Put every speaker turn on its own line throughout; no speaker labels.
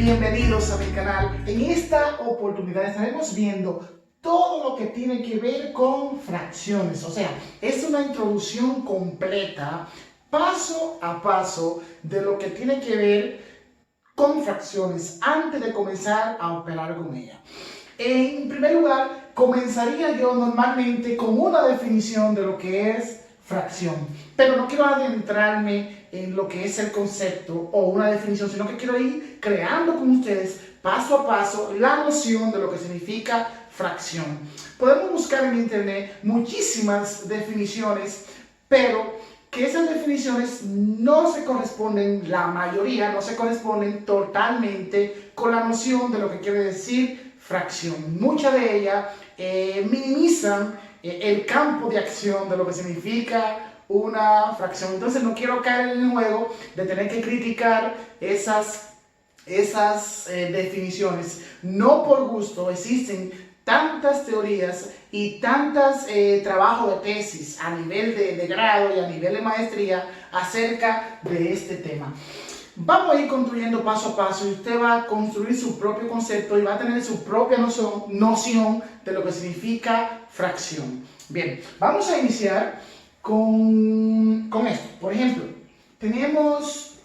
Bienvenidos a mi canal. En esta oportunidad estaremos viendo todo lo que tiene que ver con fracciones. O sea, es una introducción completa, paso a paso, de lo que tiene que ver con fracciones antes de comenzar a operar con ella. En primer lugar, comenzaría yo normalmente con una definición de lo que es fracción, pero no quiero adentrarme en lo que es el concepto o una definición, sino que quiero ir creando con ustedes paso a paso la noción de lo que significa fracción. Podemos buscar en internet muchísimas definiciones, pero que esas definiciones no se corresponden, la mayoría no se corresponden totalmente con la noción de lo que quiere decir fracción. Muchas de ellas minimizan el campo de acción de lo que significa una fracción. Entonces no quiero caer en el juego de tener que criticar esas definiciones. No por gusto, existen tantas teorías y tantos trabajos de tesis a nivel de grado y a nivel de maestría acerca de este tema. Vamos a ir construyendo paso a paso y usted va a construir su propio concepto y va a tener su propia noción de lo que significa fracción. Bien, vamos a iniciar con esto. Por ejemplo, tenemos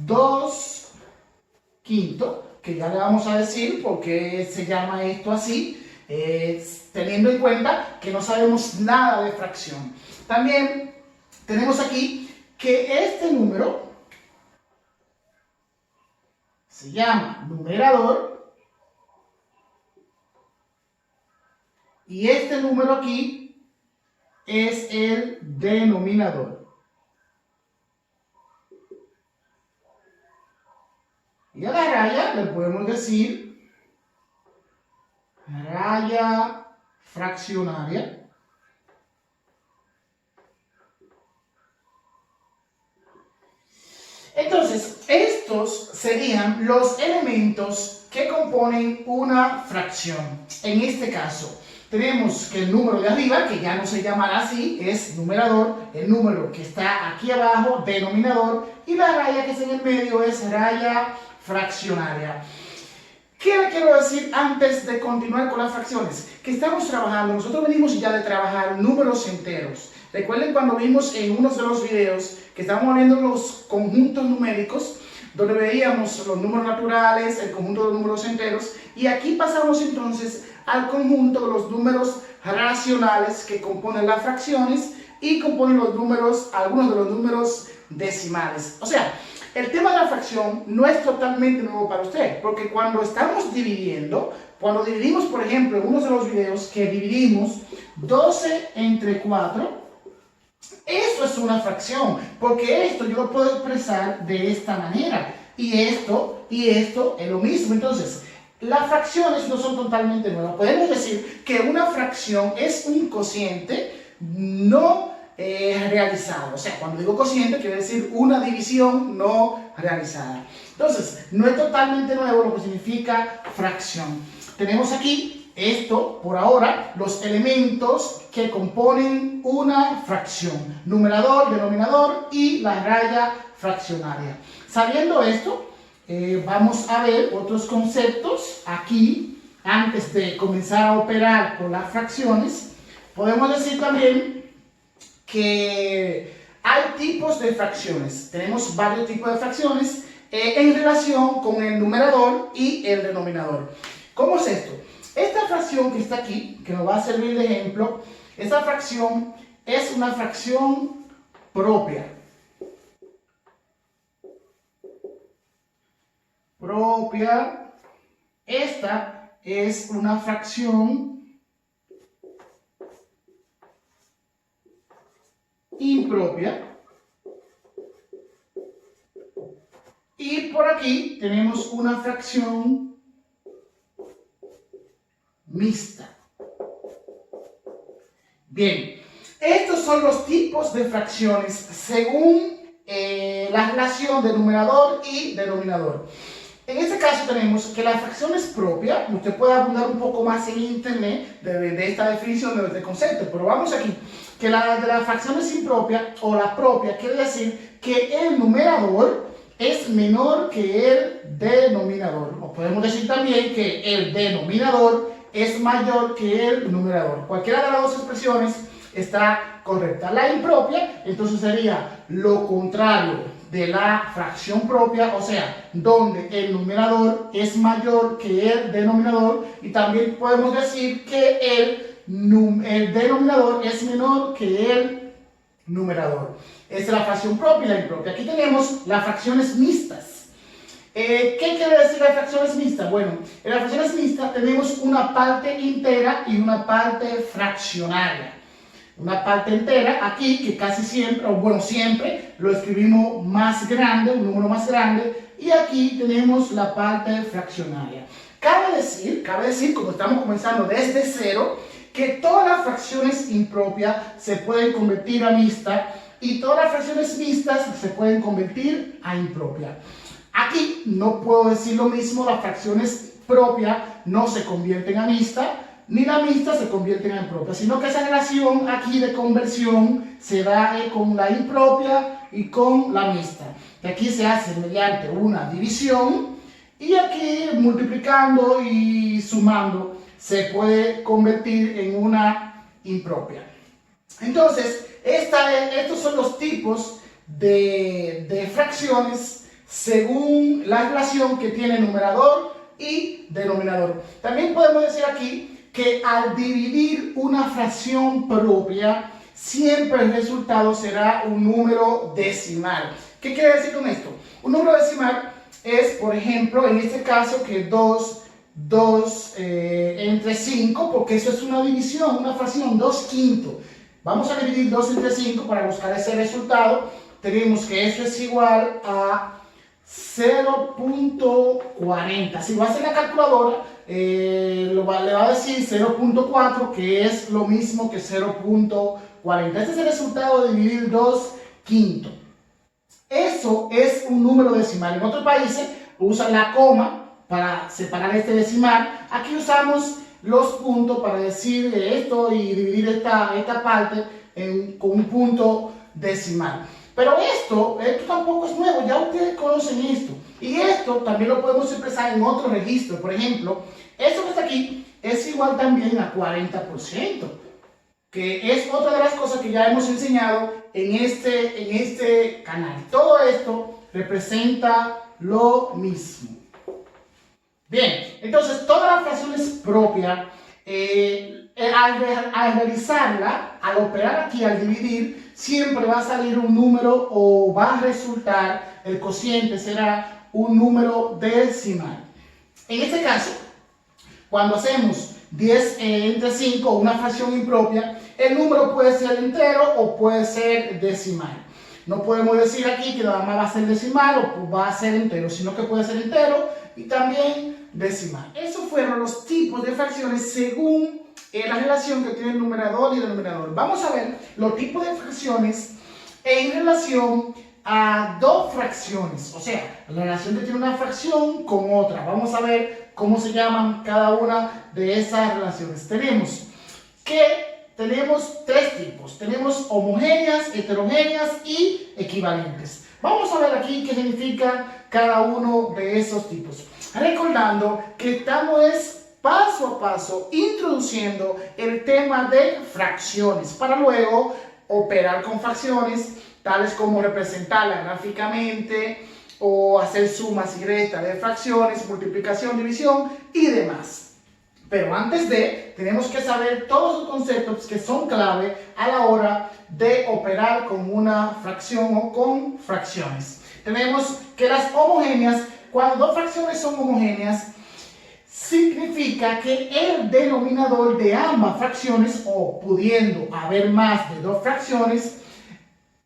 2/5, que ya le vamos a decir por qué se llama esto así, teniendo en cuenta que no sabemos nada de fracción. También tenemos aquí que este número se llama numerador y este número aquí es el denominador. Y a la raya le podemos decir raya fraccionaria. Entonces, estos serían los elementos que componen una fracción. En este caso, tenemos que el número de arriba, que ya no se llamará así, es numerador, el número que está aquí abajo, denominador, y la raya que está en el medio es raya fraccionaria. ¿Qué le quiero decir antes de continuar con las fracciones? Que estamos trabajando, nosotros venimos ya de trabajar números enteros. Recuerden cuando vimos en uno de los videos que estábamos viendo los conjuntos numéricos, donde veíamos los números naturales, el conjunto de los números enteros, y aquí pasamos entonces al conjunto de los números racionales que componen las fracciones y componen los números, algunos de los números decimales. O sea, el tema de la fracción no es totalmente nuevo para usted, porque cuando estamos dividiendo, cuando dividimos, por ejemplo, en uno de los videos que dividimos 12 entre 4, eso es una fracción, porque esto yo lo puedo expresar de esta manera, y esto es lo mismo. Entonces, las fracciones no son totalmente nuevas. Podemos decir que una fracción es un cociente no realizado. O sea, cuando digo cociente, quiere decir una división no realizada. Entonces, no es totalmente nuevo lo que significa fracción. Tenemos aquí esto, por ahora, los elementos que componen una fracción. Numerador, denominador y la raya fraccionaria. Sabiendo esto, vamos a ver otros conceptos aquí, antes de comenzar a operar con las fracciones. Podemos decir también que hay tipos de fracciones. Tenemos varios tipos de fracciones en relación con el numerador y el denominador. ¿Cómo es esto? Esta fracción que está aquí, que nos va a servir de ejemplo, esta fracción es una fracción propia. Esta es una fracción impropia. Y por aquí tenemos una fracción mixta. Bien, estos son los tipos de fracciones según la relación de numerador y denominador. En este caso tenemos que la fracción es propia. Usted puede abundar un poco más en internet de esta definición, de este concepto, pero vamos aquí, que la fracción es impropia o la propia quiere decir que el numerador es menor que el denominador. O podemos decir también que el denominador es mayor que el numerador. Cualquiera de las dos expresiones está correcta. La impropia, entonces sería lo contrario de la fracción propia, o sea, donde el numerador es mayor que el denominador, y también podemos decir que el denominador es menor que el numerador. Esa es la fracción propia y la impropia. Aquí tenemos las fracciones mixtas. ¿Qué quiere decir las fracciones mixtas? Bueno, en las fracciones mixtas tenemos una parte entera y una parte fraccionaria. Una parte entera aquí, que casi siempre, o bueno, siempre lo escribimos más grande, un número más grande, y aquí tenemos la parte fraccionaria. Cabe decir, como estamos comenzando desde cero, que todas las fracciones impropias se pueden convertir a mixtas y todas las fracciones mixtas se pueden convertir a impropias. Aquí no puedo decir lo mismo, las fracciones propias no se convierten a mixtas, ni la mixta se convierte en impropia, sino que esa relación aquí de conversión se da con la impropia y con la mixta. Que aquí se hace mediante una división y aquí multiplicando y sumando se puede convertir en una impropia. Entonces, estos son los tipos de fracciones según la relación que tiene numerador y denominador. También podemos decir aquí que al dividir una fracción propia, siempre el resultado será un número decimal. ¿Qué quiere decir con esto? Un número decimal es, por ejemplo, en este caso, que 2 entre 5, porque eso es una división, una fracción, 2 quintos. Vamos a dividir 2 entre 5 para buscar ese resultado. Tenemos que eso es igual a 0.40. Si va a hacer la calculadora, le va a decir 0.4, que es lo mismo que 0.40. Este es el resultado de dividir 2 quintos. Eso es un número decimal. En otros países usan la coma para separar este decimal. Aquí usamos los puntos para decir esto y dividir esta parte con un punto decimal. Pero esto tampoco es nuevo, ya ustedes conocen esto. Y esto también lo podemos expresar en otro registro. Por ejemplo, esto que está aquí es igual también a 40%, que es otra de las cosas que ya hemos enseñado en este canal. Todo esto representa lo mismo. Bien, entonces todas las fracciones propias, al realizarla, al operar aquí, al dividir, siempre va a salir un número o va a resultar, el cociente será un número decimal. En este caso, cuando hacemos 10 entre 5, una fracción impropia, el número puede ser entero o puede ser decimal. No podemos decir aquí que nada más va a ser decimal o va a ser entero, sino que puede ser entero y también decimal. Esos fueron los tipos de fracciones según la relación que tiene el numerador y el denominador. Vamos a ver los tipos de fracciones en relación a dos fracciones, o sea, la relación que tiene una fracción con otra. Vamos a ver cómo se llaman cada una de esas relaciones. Tenemos tres tipos. Tenemos homogéneas, heterogéneas y equivalentes. Vamos a ver aquí qué significa cada uno de esos tipos. Recordando que estamos paso a paso introduciendo el tema de fracciones para luego operar con fracciones tales como representarlas gráficamente o hacer sumas y restas de fracciones, multiplicación, división y demás. Pero antes tenemos que saber todos los conceptos que son clave a la hora de operar con una fracción o con fracciones. Tenemos que las homogéneas, cuando dos fracciones son homogéneas, significa que el denominador de ambas fracciones, o pudiendo haber más de dos fracciones,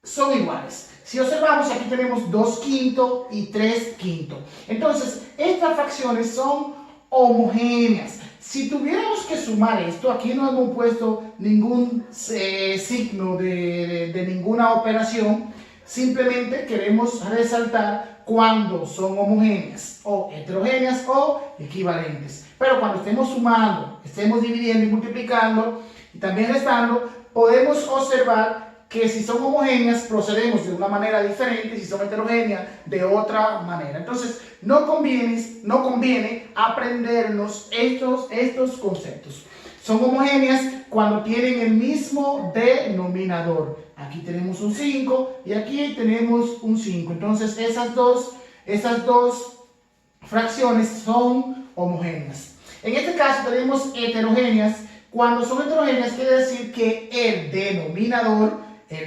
son iguales. Si observamos, aquí tenemos 2 quintos y 3 quintos. Entonces, estas fracciones son homogéneas. Si tuviéramos que sumar esto, aquí no hemos puesto ningún signo de ninguna operación. Simplemente queremos resaltar cuando son homogéneas o heterogéneas o equivalentes. Pero cuando estemos sumando, estemos dividiendo y multiplicando y también restando, podemos observar que si son homogéneas procedemos de una manera diferente, si son heterogéneas de otra manera. Entonces no conviene aprendernos estos conceptos. Son homogéneas cuando tienen el mismo denominador. Aquí tenemos un 5 y aquí tenemos un 5. Entonces esas dos fracciones son homogéneas. En este caso tenemos heterogéneas. Cuando son heterogéneas quiere decir que el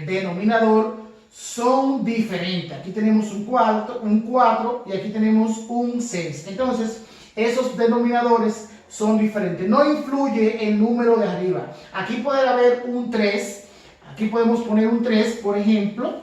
denominador son diferentes. Aquí tenemos un 4 y aquí tenemos un 6. Entonces esos denominadores son diferentes. No influye el número de arriba. Aquí puede haber un 3. Aquí podemos poner un 3, por ejemplo,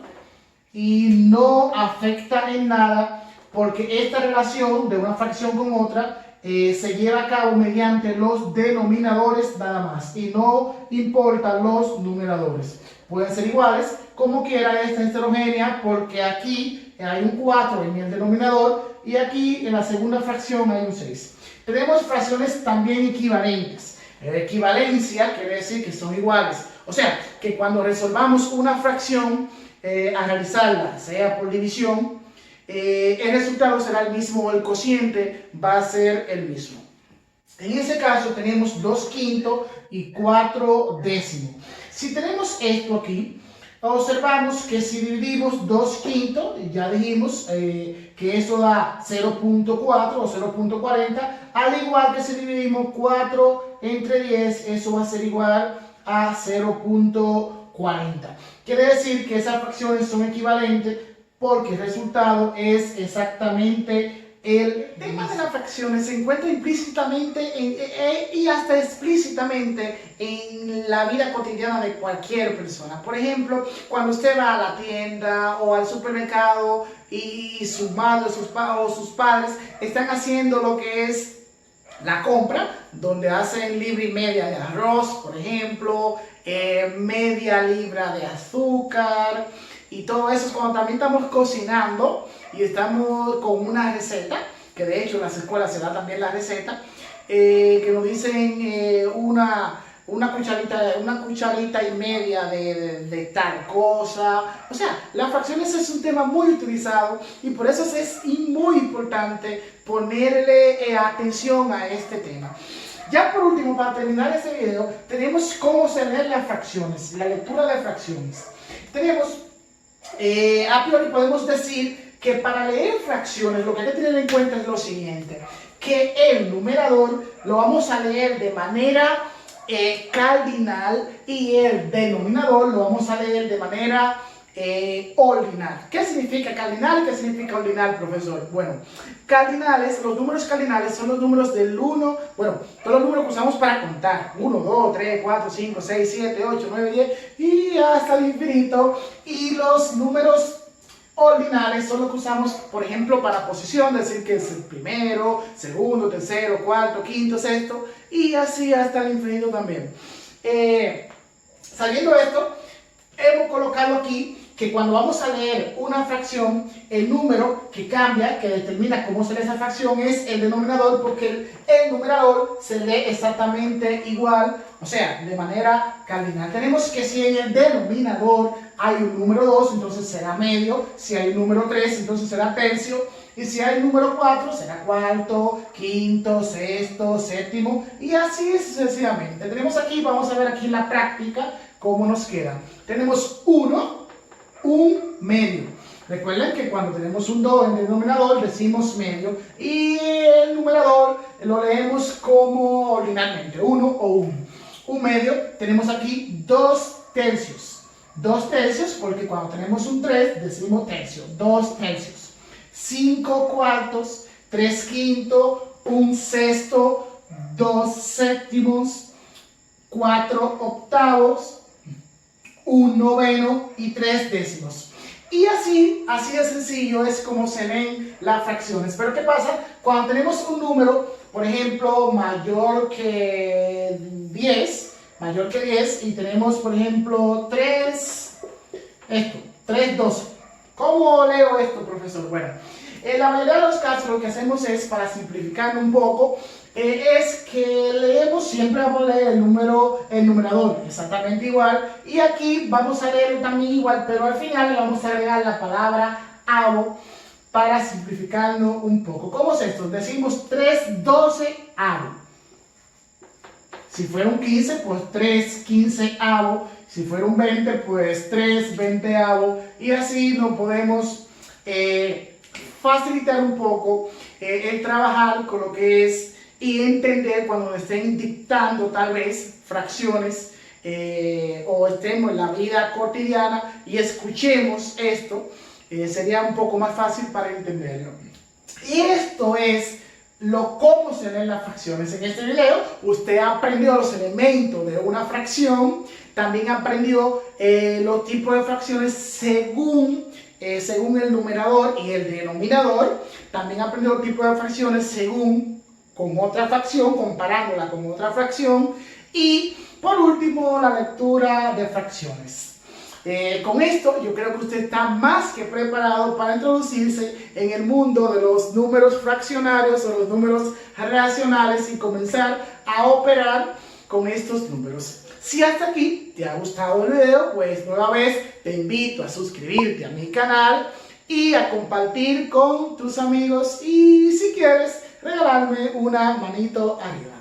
y no afecta en nada porque esta relación de una fracción con otra se lleva a cabo mediante los denominadores nada más y no importan los numeradores. Pueden ser iguales, como quiera esta es heterogénea porque aquí hay un 4 en el denominador y aquí en la segunda fracción hay un 6. Tenemos fracciones también equivalentes. Equivalencia quiere decir que son iguales. O sea, que cuando resolvamos una fracción, a realizarla, sea por división, el resultado será el mismo, el cociente va a ser el mismo. En ese caso tenemos 2 quintos y 4 décimos. Si tenemos esto aquí, observamos que si dividimos 2 quintos, ya dijimos que eso da 0.4 o 0.40, al igual que si dividimos 4 entre 10, eso va a ser igual a 0.40. Quiere decir que esas fracciones son equivalentes porque el resultado es exactamente el tema de las fracciones. Se encuentra implícitamente y hasta explícitamente en la vida cotidiana de cualquier persona. Por ejemplo, cuando usted va a la tienda o al supermercado y su madre o sus padres están haciendo lo que es la compra, donde hacen libra y media de arroz, por ejemplo, media libra de azúcar y todo eso es cuando también estamos cocinando y estamos con una receta, que de hecho en las escuelas se da también la receta, que nos dicen una cucharita y media de tal cosa. O sea, las fracciones es un tema muy utilizado y por eso es muy importante ponerle atención a este tema. Ya por último, para terminar este video, tenemos cómo se leen las fracciones, la lectura de fracciones. Tenemos, a priori podemos decir que para leer fracciones lo que hay que tener en cuenta es lo siguiente, que el numerador lo vamos a leer de manera cardinal y el denominador lo vamos a leer de manera ordinal. ¿Qué significa cardinal y qué significa ordinal, profesor? Bueno, cardinales, los números cardinales son los números del 1, bueno, todos los números que usamos para contar, 1, 2, 3, 4, 5, 6, 7, 8, 9, 10 y hasta el infinito. Y los números ordinales son los que usamos, por ejemplo, para posición, decir que es el primero, segundo, tercero, cuarto, quinto, sexto y así hasta el infinito también. Sabiendo esto, hemos colocado aquí que cuando vamos a leer una fracción, el número que cambia, que determina cómo se lee esa fracción, es el denominador, porque el numerador se lee exactamente igual, o sea, de manera cardinal. Tenemos que si en el denominador hay un número 2, entonces será medio, si hay un número 3, entonces será tercio, y si hay un número 4, será cuarto, quinto, sexto, séptimo, y así sucesivamente. Tenemos aquí, vamos a ver aquí en la práctica cómo nos queda. Tenemos 1, un medio. Recuerden que cuando tenemos un 2 en el denominador decimos medio y el numerador lo leemos como ordinalmente, 1 o 1. Un medio, tenemos aquí 2 tercios. 2 tercios porque cuando tenemos un 3 decimos tercio, 2 tercios. 5 cuartos, 3 quintos, 1 sexto, 2 séptimos, 4 octavos, 1 noveno y 3 décimos. Y así de sencillo es como se leen las fracciones. Pero ¿qué pasa? Cuando tenemos un número, por ejemplo, mayor que 10, y tenemos, por ejemplo, 3 12. ¿Cómo leo esto, profesor? Bueno, En la mayoría de los casos lo que hacemos es, para simplificar un poco, es que leemos, siempre vamos a leer el numerador exactamente igual, y aquí vamos a leerlo también igual, pero al final le vamos a agregar la palabra avo para simplificarlo un poco. ¿Cómo es esto? Decimos 3/12 avo. Si fuera un 15, pues 3/15 avo. Si fuera un 20, pues 3/20 avo. Y así nos podemos facilitar un poco el trabajar con lo que es y entender cuando nos estén dictando tal vez fracciones o estemos en la vida cotidiana y escuchemos esto, sería un poco más fácil para entenderlo. Y esto es cómo se leen las fracciones. En este video usted aprendió los elementos de una fracción, también aprendió los tipos de fracciones según el numerador y el denominador. También aprendió los tipos de fracciones según con otra fracción, comparándola con otra fracción. Y por último, la lectura de fracciones. Con esto yo creo que usted está más que preparado para introducirse en el mundo de los números fraccionarios o los números racionales y comenzar a operar con estos números. Si hasta aquí te ha gustado el video, pues nueva vez te invito a suscribirte a mi canal y a compartir con tus amigos y si quieres regalarme una manito arriba.